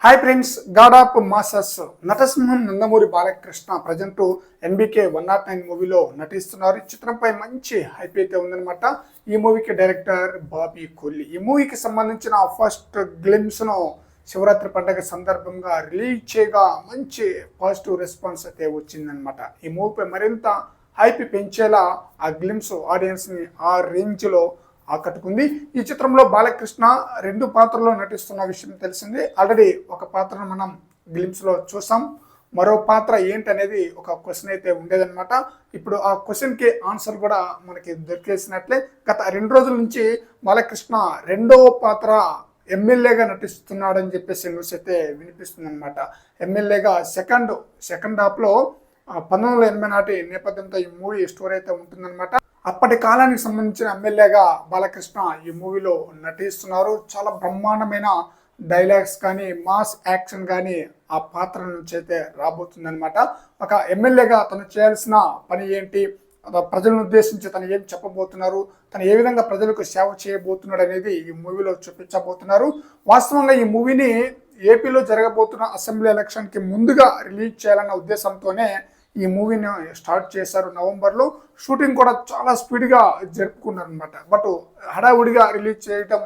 Hi friends, god of masses నటసింహం Nandamuri Balakrishna present NBK 109 మూవీలో నటిస్తున్నారు. ఈ చిత్రంపై మంచి హైప్ అయితే ఉందన్నమాట. ఈ మూవీకి డైరెక్టర్ బాబీ కొల్లి. ఈ మూవీకి సంబంధించిన ఫస్ట్ గ్లిమ్స్ ను శివరాత్రి పండుగ సందర్భంగా రిలీజ్ చేయగా మంచి పాజిటివ్ రెస్పాన్స్ అయితే వచ్చిందనమాట. ఈ మూవీపై మరింత హైప్ పెంచేలా ఆ గ్లిమ్స్ ఆడియన్స్ ని ఆ రేంజ్ లో ఆకట్టుకుంది. ఈ చిత్రంలో బాలకృష్ణ 2 పాత్రల్లో నటిస్తున్న విషయం తెలిసింది. ఆల్రెడీ ఒక పాత్రను మనం గ్లిమ్స్ లో చూసాం. మరో పాత్ర ఏంటనేది ఒక క్వశ్చన్ అయితే ఉండేదన్నమాట. ఇప్పుడు ఆ క్వశ్చన్ కి ఆన్సర్ కూడా మనకి దొరికేసినట్లే. గత 2 రోజుల నుంచి బాలకృష్ణ 2వ పాత్ర ఎమ్మెల్యేగా నటిస్తున్నాడని చెప్పేసి న్యూస్ అయితే వినిపిస్తుంది అనమాట. ఎమ్మెల్యేగా సెకండ్ హాఫ్ లో 1980 నాటి నేపథ్యంతో ఈ మూవీ స్టోరీ అయితే ఉంటుందన్నమాట. అప్పటి కాలానికి సంబంధించిన ఎమ్మెల్యేగా బాలకృష్ణ ఈ మూవీలో నటిస్తున్నారు. చాలా బ్రహ్మాండమైన డైలాగ్స్ కానీ మాస్ యాక్షన్ కానీ ఆ పాత్ర నుంచి అయితే రాబోతుందన్నమాట. ఒక ఎమ్మెల్యేగా తను చేయాల్సిన పని ఏంటి, ప్రజలను ఉద్దేశించి తను ఏం చెప్పబోతున్నారు, తను ఏ విధంగా ప్రజలకు సేవ చేయబోతున్నాడు అనేది ఈ మూవీలో చూపించబోతున్నారు. వాస్తవంగా ఈ మూవీని ఏపీలో జరగబోతున్న అసెంబ్లీ ఎలక్షన్కి ముందుగా రిలీజ్ చేయాలన్న ఉద్దేశంతోనే ఈ మూవీని స్టార్ట్ చేశారు. నవంబర్లో షూటింగ్ కూడా చాలా స్పీడ్గా జరుపుకున్నారు అనమాట. బట్ హడావుడిగా రిలీజ్ చేయటం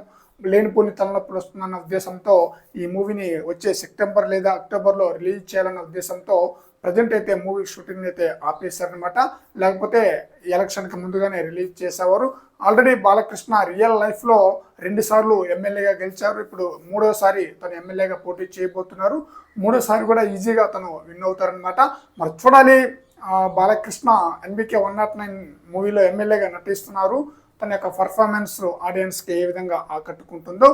లేనిపోని తలనొప్పులు వస్తుందన్న ఉద్దేశంతో ఈ మూవీని వచ్చే సెప్టెంబర్ లేదా అక్టోబర్లో రిలీజ్ చేయాలన్న ఉద్దేశంతో ప్రజెంట్ అయితే మూవీ షూటింగ్ అయితే ఆపేశారనమాట. లేకపోతే ఎలక్షన్కి ముందుగానే రిలీజ్ చేసేవారు. ఆల్రెడీ బాలకృష్ణ రియల్ లైఫ్లో 2 సార్లు ఎమ్మెల్యేగా గెలిచారు. ఇప్పుడు 3వసారి తను ఎమ్మెల్యేగా పోటీ చేయబోతున్నారు. 3వసారి కూడా ఈజీగా తను విన్ అవుతారనమాట. మరి చూడాలి, బాలకృష్ణ ఎన్బికే 109 మూవీలో ఎమ్మెల్యేగా నటిస్తున్నారు. తన యొక్క పర్ఫార్మెన్స్ ఆడియన్స్కి ఏ విధంగా ఆకట్టుకుంటుందో.